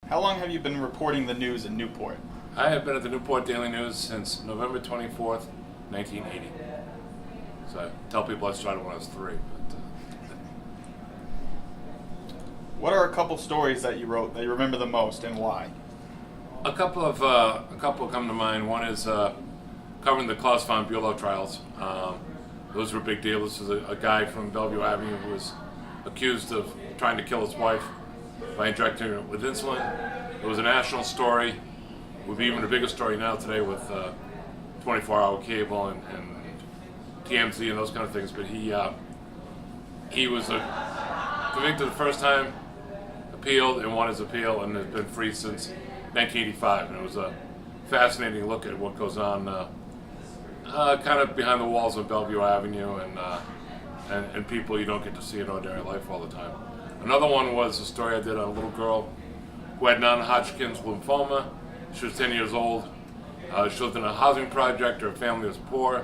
How long have you been reporting the news in Newport? I have been at the Newport Daily News since November 24th, 1980. So I tell people I started when I was 3. What are a couple stories that you wrote that you remember the most, and why? A couple come to mind. One is covering the Klaus von Bülow trials. Those were a big deal. This is a guy from Bellevue Avenue who was accused of trying to kill his wife by injecting her with insulin. It was a national story. It would be even a bigger story now today with 24-hour cable and TMZ and those kind of things. But he was convicted the first time, appealed, and won his appeal, and has been free since 1985. And it was a fascinating look at what goes on kind of behind the walls of Bellevue Avenue and people you don't get to see in ordinary life all the time. Another one was a story I did on a little girl who had non-Hodgkin's lymphoma. She was 10 years old. She lived in a housing project. Her family was poor.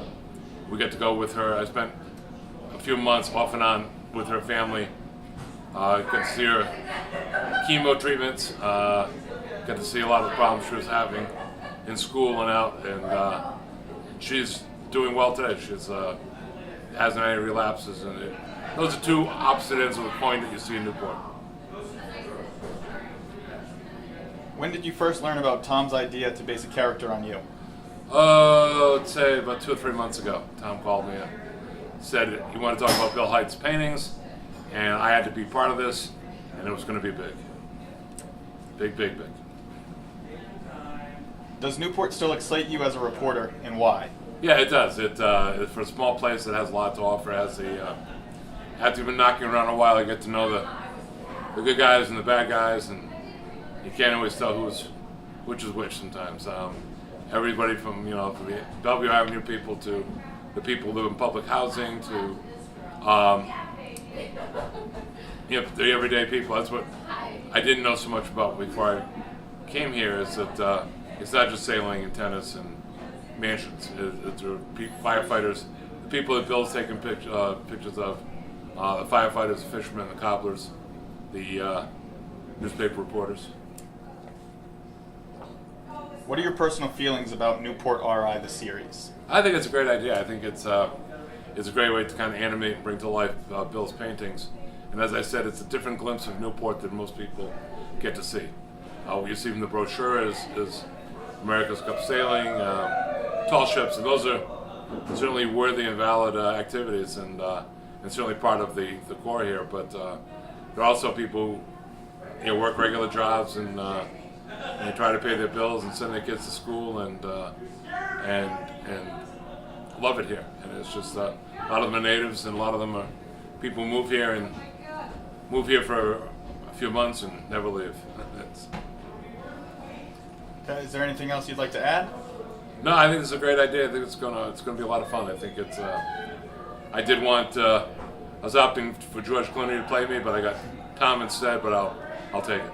We got to go with her. I spent a few months off and on with her family. Got to see her chemo treatments. Got to see a lot of the problems she was having in school and out. And she's doing well today. She's hasn't had any relapses. And those are two opposite ends of the coin that you see in Newport. When did you first learn about Tom's idea to base a character on you? I'd say about 2 or 3 months ago. Tom called me and said he wanted to talk about Bill Heydt's paintings, and I had to be part of this, and it was going to be big. Big, big, big. Does Newport still excite you as a reporter, and why? Yeah, it does. For a small place that has a lot to offer, after you've been knocking around a while, you get to know the good guys and the bad guys, and you can't always tell which is which sometimes. Everybody from the Bellevue Avenue people to the people who live in public housing to the everyday people. That's what I didn't know so much about before I came here. Is that it's not just sailing and tennis and mansions. It's firefighters, the people that Bill's taking pictures of, the firefighters, the fishermen, the cobblers, the newspaper reporters. What are your personal feelings about Newport RI, the series? I think it's a great idea. I think it's a great way to kind of animate and bring to life Bill's paintings. And as I said, it's a different glimpse of Newport than most people get to see. What you see from the brochure is America's Cup sailing, tall ships, and those are certainly worthy and valid activities, and certainly part of the core here. But there are also people who work regular jobs and they try to pay their bills and send their kids to school and love it here. And it's just a lot of them are natives, and a lot of them are people who move here for a few months and never leave. Okay, is there anything else you'd like to add? No, I think it's a great idea. I think it's gonna be a lot of fun. I think it's. I did want. I was opting for George Clooney to play me, but I got Tom instead. But I'll take it.